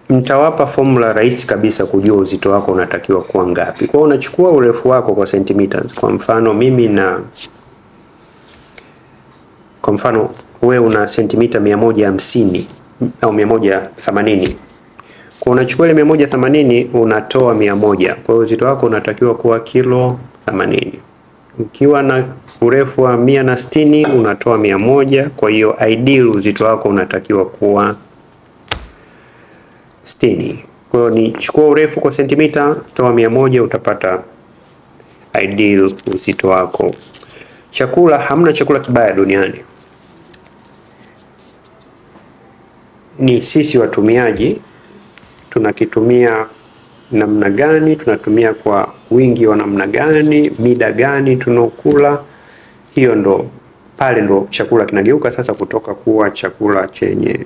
mtawapa formula rahisi kabisa kujua uzito wako unatakiwa kuwa ngapi. Kwa unachukua urefu wako kwa centimeters. Kwa mfano wewe una sentimita 150 au 180. Kwa unachukua ile 180 unatoa 100. Kwa hiyo uzito wako unatakiwa kuwa kilo 80. Ukiwa na urefu wa 160 unatoa 100. Kwa hiyo ideal uzito wako unatakiwa kuwa 60. Kwa hiyo ni chukua urefu kwa sentimita, toa 100, utapata ideal uzito wako. Chakula, hamna chakula kibaya duniani. Ni sisi watumiaji tunakitumia namna gani, tunatumia kwa wingi wa namna gani, mida gani tunokula. Hiyo ndo pale ndo chakula kinageuka sasa kutoka kuwa chakula chenye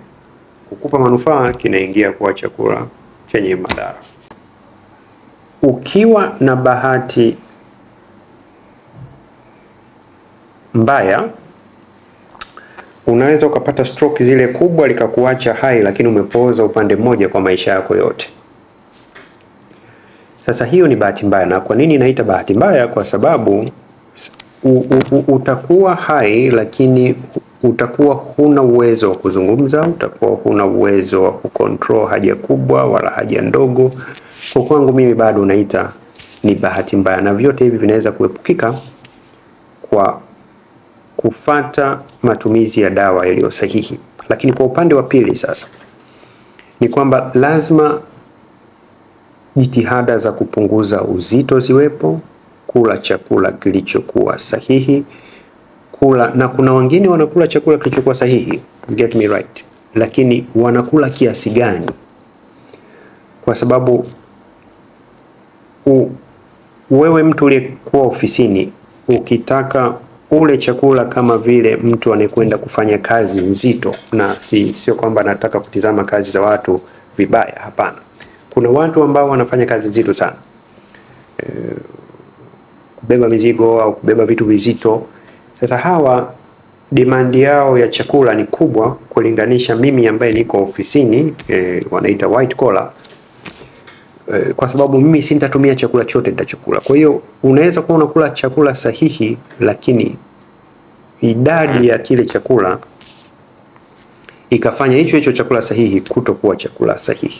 kukupa manufaa kinaingia kuwa chakula chenye madhara. Ukiwa na bahati mbaya unaweza ukapata stroke zile kubwa likakuacha hai, lakini umepooza upande mmoja kwa maisha yako yote. Sasa hiyo ni bahati mbaya. Na kwa nini naita bahati mbaya? Kwa sababu utakuwa hai lakini utakuwa huna uwezo wa kuzungumza, utakuwa huna uwezo wa kucontrol haja kubwa wala haja ndogo. Kwa kwangu mimi bado naita ni bahati mbaya, na vyote hivi vinaweza kuepukika kwa kufata matumizi ya dawa yaliyo sahihi. Lakini kwa upande wa pili sasa ni kwamba lazima jitihada za kupunguza uzito ziwepo, kula chakula kilichokuwa sahihi, na kuna wengine wanakula chakula kilichokuwa sahihi, get me right, lakini wanakula kiasi gani? Kwa sababu wewe mtu uliyekuwa ofisini ukitaka ule chakula kama vile mtu anayekwenda kufanya kazi nzito, na sio kwamba nataka kutizama kazi za watu vibaya, hapana. Kuna watu ambao wanafanya kazi nzito sana, kubeba mizigo au kubeba vitu vizito. Sasa hawa demand yao ya chakula ni kubwa kulinganisha mimi ambaye niko ofisini, wanaita white collar, kwa sababu mimi sitatumia chakula chote nitachokula. Kwa hiyo unaweza kuwa unakula chakula sahihi lakini idadi ya kile chakula ikafanya hicho chakula sahihi kutokuwa chakula sahihi.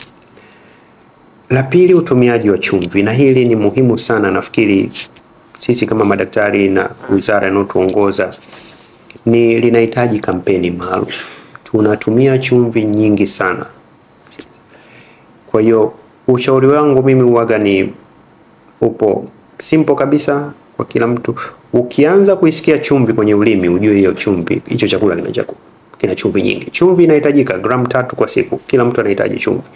La pili, utumiaji wa chumvi, na hili ni muhimu sana. Nafikiri sisi kama madaktari na wizara inayotuongoza linahitaji kampeni maalum. Tunatumia chumvi nyingi sana. Kwa hiyo ushauri wangu mimi huaga ni upo simple kabisa kwa kila mtu. Ukianza kuisikia chumvi kwenye ulimi, ujue hiyo chumvi, hicho chakula kina chumvi nyingi. Chumvi inahitajika gramu 3 kwa siku. Kila mtu anahitaji chumvi.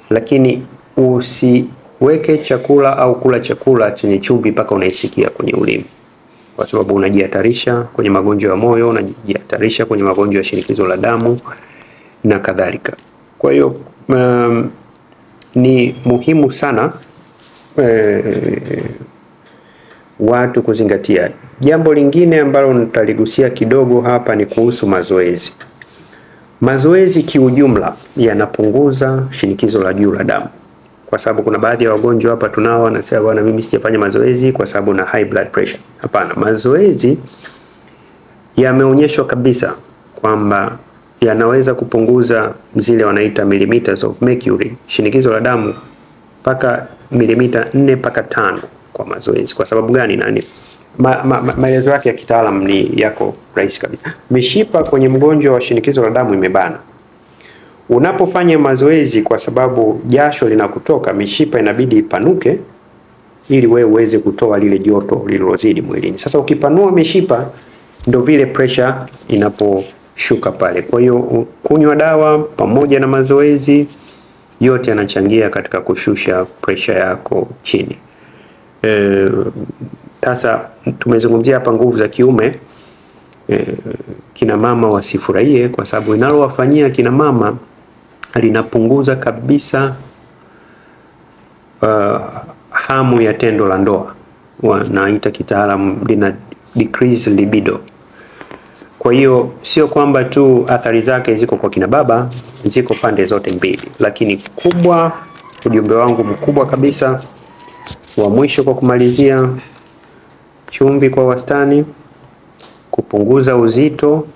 Lakini usiweke chakula au kula chakula chenye chumvi mpaka unaisikia kwenye ulimi, kwa sababu unajihatarisha kwenye magonjwa ya moyo, unajihatarisha kwenye magonjwa ya shinikizo la damu na kadhalika. Kwa hiyo ni muhimu sana watu kuzingatia. Jambo lingine ambalo nitaligusia kidogo hapa ni kuhusu mazoezi. Mazoezi kiujumla yanapunguza shinikizo la juu la damu. Kwa sababu kuna baadhi ya wagonjwa hapa tunao wanasema bwana, mimi sijafanya mazoezi kwa sababu na high blood pressure. Hapana, mazoezi yameonyeshwa kabisa kwamba yanaweza kupunguza zile wanaita millimeters of mercury, shinikizo la damu, mpaka milimita 4 mpaka 5 kwa mazoezi. Kwa sababu gani? Maelezo yake ya kitaalamu ni yako rahisi kabisa. Mishipa kwenye mgonjwa wa shinikizo la damu imebana. Unapofanya mazoezi, kwa sababu jasho linakutoka, mishipa inabidi ipanuke ili wewe uweze kutoa lile joto lililozidi mwilini. Sasa ukipanua mishipa ndio vile pressure inaposhuka pale. Kwa hiyo kunywa dawa pamoja na mazoezi yote yanachangia katika kushusha pressure yako chini. Sasa tumezungumzia hapa nguvu za kiume. Kina mama wasifurahie, kwa sababu inalowafanyia kina mama linapunguza kabisa hamu ya tendo la ndoa, wanaita kitaalamu lina decrease libido. Kwa hiyo sio kwamba tu athari zake ziko kwa kina baba, ziko pande zote mbili, lakini kubwa, ujumbe wangu mkubwa kabisa wa mwisho kwa kumalizia, chumvi kwa wastani, kupunguza uzito,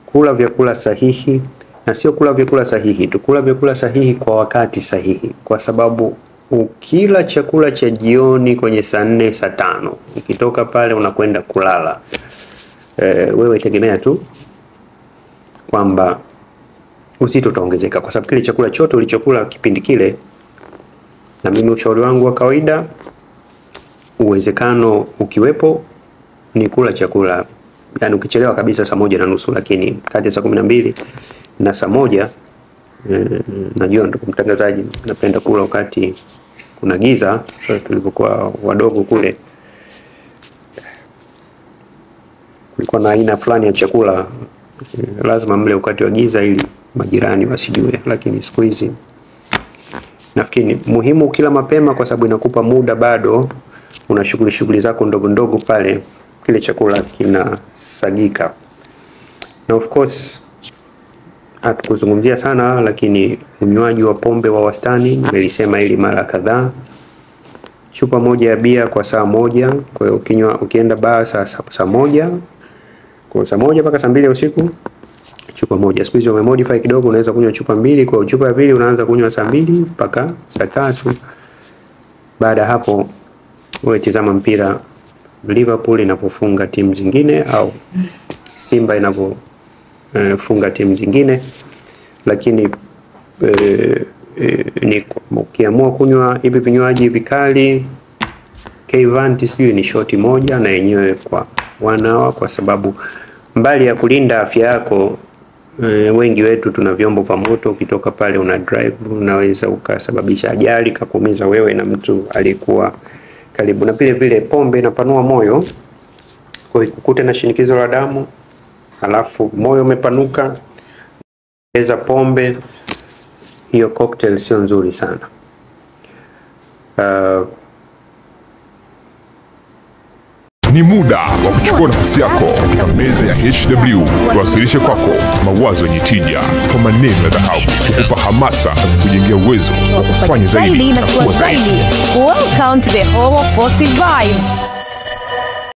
kula vyakula sahihi, na sio kula vyakula sahihi tu, kula vyakula sahihi kwa wakati sahihi, kwa sababu ukila chakula cha jioni kwenye saa 4 saa 5 ukitoka pale unakwenda kulala, wewe tegemea tu kwamba uzito utaongezeka, kwa sababu kile chakula chote ulichokula kipindi kile. Na mimi ushauri wangu wa kawaida, uwezekano ukiwepo, ni kula chakula, yani ukichelewa kabisa saa 1:30, lakini kati ya saa 12 na saa 1, najua ndio mtangazaji napenda kula wakati kuna giza. So tulipokuwa wadogo kule kulikuwa na aina fulani ya chakula lazima mle wakati wa giza ili majirani wasijue, lakini siku hizi nafikiri muhimu kila mapema, kwa sababu inakupa muda, bado una shughuli zako ndogo ndogo pale, kile chakula kinasagika. Na of course hatukuzungumzia sana, lakini unywaji wa pombe wa wastani, nimelisema hili mara kadhaa. Chupa moja ya bia kwa saa 1, kwa hiyo ukienda baa saa 1, kwa saa 1 mpaka saa 2 usiku chupa moja. Siku hizi wamemodify kidogo, unaweza kunywa chupa 2, kwa chupa ya pili unaanza kunywa saa 2 mpaka saa 3. Baada hapo wewe tazama mpira, Liverpool inapofunga timu zingine au Simba inapofunga timu zingine, lakini ni ukiamua kunywa hivi vinywaji vikali, K-Vant sijui ni shoti moja na yenyewe kwa 1 hour, kwa sababu mbali ya kulinda afya yako, wengi wetu tuna vyombo vya moto. Ukitoka pale una drive, unaweza ukasababisha ajali, kakuumiza wewe na mtu aliyekuwa karibu. Na vile pombe inapanua moyo, kwa hiyo ukute na shinikizo la damu, alafu moyo umepanuka, eza pombe, hiyo cocktail sio nzuri sana. Ni muda wa kuchukua nafasi yako katika meza ya HW, tuwasilishe kwako mawazo yenye tija kwa maneno ya dhahabu, kukupa hamasa na kukujengea uwezo wa kufanya zaidi na kuwa zaidi. Welcome to the home of positive vibes.